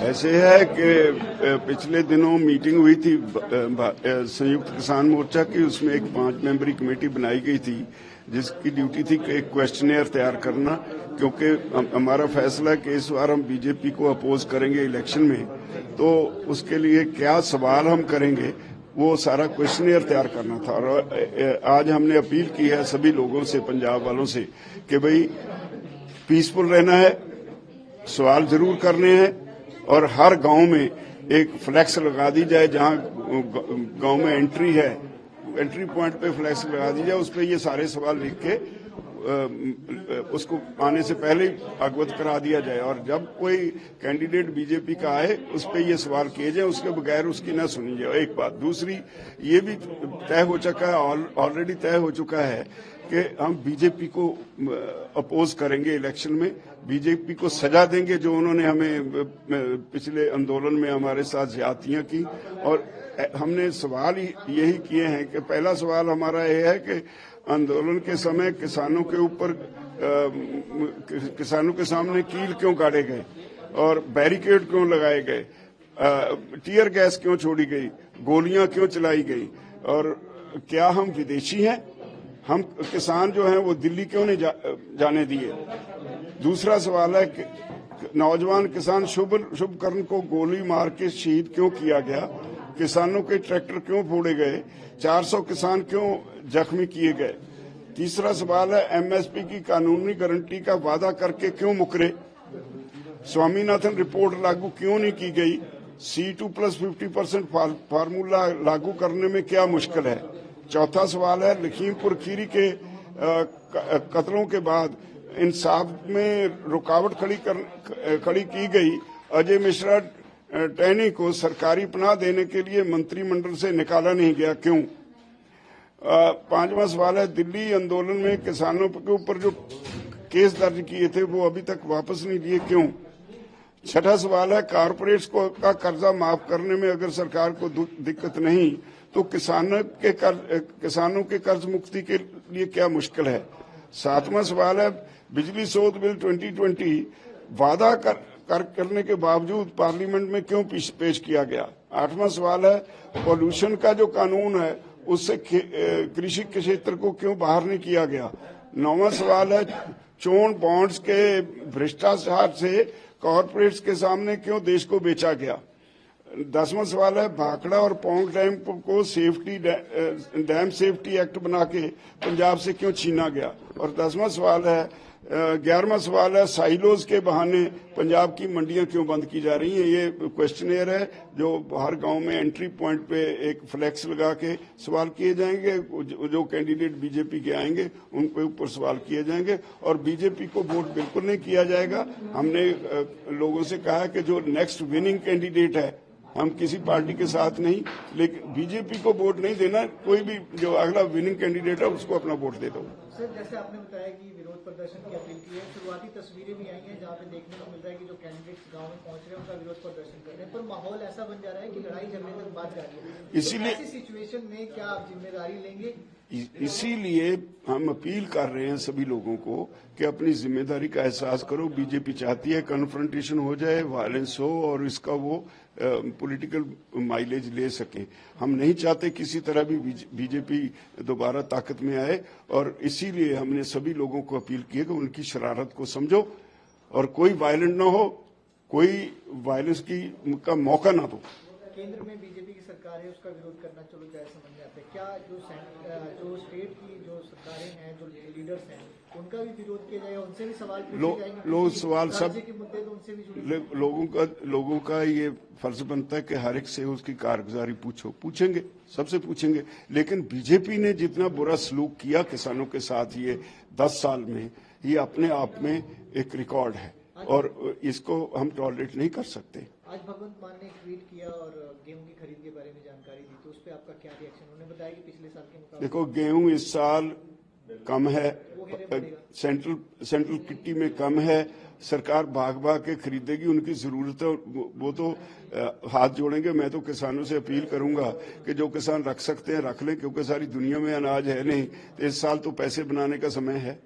ऐसे है कि पिछले दिनों मीटिंग हुई थी संयुक्त किसान मोर्चा की। उसमें एक 5 मेंबरी कमेटी बनाई गई थी जिसकी ड्यूटी थी कि एक क्वेश्चनेयर तैयार करना, क्योंकि हमारा फैसला है कि इस बार हम बीजेपी को अपोज करेंगे इलेक्शन में, तो उसके लिए क्या सवाल हम करेंगे वो सारा क्वेश्चनेयर तैयार करना था। और आज हमने अपील की है सभी लोगों से, पंजाब वालों से, कि भाई पीसफुल रहना है, सवाल जरूर करने हैं और हर गांव में एक फ्लैक्स लगा दी जाए। जहां गांव में एंट्री है, एंट्री पॉइंट पे फ्लैक्स लगा दी जाए, उस पर ये सारे सवाल लिख के उसको आने से पहले ही अवगत करा दिया जाए। और जब कोई कैंडिडेट बीजेपी का आए उस पर ये सवाल किए जाए, उसके बगैर उसकी न सुनी जाए। एक बात। दूसरी, ये भी तय हो चुका है, ऑलरेडी तय हो चुका है कि हम बीजेपी को अपोज करेंगे इलेक्शन में, बीजेपी को सजा देंगे जो उन्होंने हमें पिछले आंदोलन में हमारे साथ ज्यादतियां की। और हमने सवाल यही किए हैं कि पहला सवाल हमारा यह है कि आंदोलन के समय किसानों के ऊपर किसानों के सामने कील क्यों गाड़े गए और बैरिकेड क्यों लगाए गए, टीयर गैस क्यों छोड़ी गई, गोलियां क्यों चलाई गई, और क्या हम विदेशी हैं? हम किसान जो हैं वो दिल्ली क्यों नहीं जाने दिए? दूसरा सवाल है कि नौजवान किसान शुभकर्ण को गोली मार के शहीद क्यों किया गया, किसानों के ट्रैक्टर क्यों फोड़े गए, 400 किसान क्यों जख्मी किए गए? तीसरा सवाल है एमएसपी की कानूनी गारंटी का वादा करके क्यों मुकरे, स्वामीनाथन रिपोर्ट लागू क्यों नहीं की गई, C2+50% फार्मूला लागू करने में क्या मुश्किल है? चौथा सवाल है लखीमपुर खीरी के कत्लों के बाद इंसाफ में रुकावट खड़ी की गई अजय मिश्रा टहनी को सरकारी पनाह देने के लिए मंत्रिमंडल से निकाला नहीं गया, क्यों? पांचवा सवाल है दिल्ली आंदोलन में किसानों के ऊपर जो केस दर्ज किए थे वो अभी तक वापस नहीं लिए, क्यों? छठा सवाल है कारपोरेट्स का कर्जा माफ करने में अगर सरकार को दिक्कत नहीं तो किसानों के कर्ज मुक्ति के लिए क्या मुश्किल है? सातवां सवाल है बिजली शोध बिल 2020 वादा करने के बावजूद पार्लियामेंट में क्यों पेश किया गया? आठवां सवाल है पॉल्यूशन का जो कानून है उससे कृषि के क्षेत्र को क्यों बाहर नहीं किया गया? नौवां सवाल है चोन बॉन्ड्स के भ्रष्टाचार से कॉर्पोरेट्स के सामने क्यों देश को बेचा गया? 10वां सवाल है भाखड़ा और पौंग डैम को डैम सेफ्टी एक्ट बना के पंजाब से क्यों छीना गया? और 11वां सवाल है साइलोज के बहाने पंजाब की मंडियां क्यों बंद की जा रही हैं? ये क्वेश्चनेयर है जो हर गांव में एंट्री पॉइंट पे एक फ्लैक्स लगा के सवाल किए जाएंगे। जो कैंडिडेट बीजेपी के आएंगे उनके ऊपर सवाल किए जाएंगे और बीजेपी को वोट बिल्कुल नहीं किया जाएगा। हमने लोगों से कहा कि जो नेक्स्ट विनिंग कैंडिडेट है, हम किसी पार्टी के साथ नहीं, लेकिन बीजेपी को वोट नहीं देना, कोई भी जो अगला विनिंग कैंडिडेट है उसको अपना वोट दे दो। सर, जैसे आपने बताया कि विरोध प्रदर्शन की अपील की है, शुरुआती तस्वीरें भी आई हैं जहां पे देखने को मिल रहा है कि जो कैंडिडेट्स गांव में पहुंच रहे हैं उनका विरोध प्रदर्शन कर रहे हैं, पर माहौल ऐसा बन जा रहा है कि लड़ाई झगड़े तक बात जा रही है। इसीलिए ऐसी सिचुएशन में क्या आप जिम्मेदारी लेंगे? इसीलिए हम अपील कर रहे हैं सभी लोगों को कि अपनी जिम्मेदारी का एहसास करो। बीजेपी चाहती है कन्फ्रंटेशन हो जाए, वायलेंस हो और इसका वो पॉलिटिकल माइलेज ले सके। हम नहीं चाहते किसी तरह भी बीजेपी दोबारा ताकत में आए और इसीलिए हमने सभी लोगों को अपील की है कि उनकी शरारत को समझो और कोई वायलेंट ना हो, कोई वायलेंस का मौका ना दो। केंद्र में बीजेपी की सरकार है, उसका विरोध करना चलो जाए, समझ में आता है। क्या जो स्टेट की जो सरकारें हैं, जो लीडर्स हैं, उनका भी विरोध किया जाएगा, उनसे भी सवाल पूछे जाएंगे? लोग सवाल सब के मुद्दे तो उनसे भी जुड़े। लोगों का ये फर्ज बनता है कि हर एक से उसकी कारगुजारी पूछेंगे, सबसे पूछेंगे। लेकिन बीजेपी ने जितना बुरा सलूक किया किसानों के साथ ये 10 साल में, ये अपने आप में एक रिकॉर्ड है और इसको हम टॉलरेट नहीं कर सकते। आज भगवंत मान ने ट्वीट किया और गेहूं की खरीद के बारे में जानकारी दी, तो उस पर आपका क्या रिएक्शन? उन्होंने बताया कि पिछले साल के मुकाबले देखो गेहूं इस साल कम है, सेंट्रल किट्टी में कम है, सरकार भाग के खरीदेगी, उनकी जरूरत है वो तो हाथ जोड़ेंगे। मैं तो किसानों से अपील करूंगा कि जो किसान रख सकते हैं रख लें, क्योंकि सारी दुनिया में अनाज है नहीं। इस साल तो पैसे बनाने का समय है।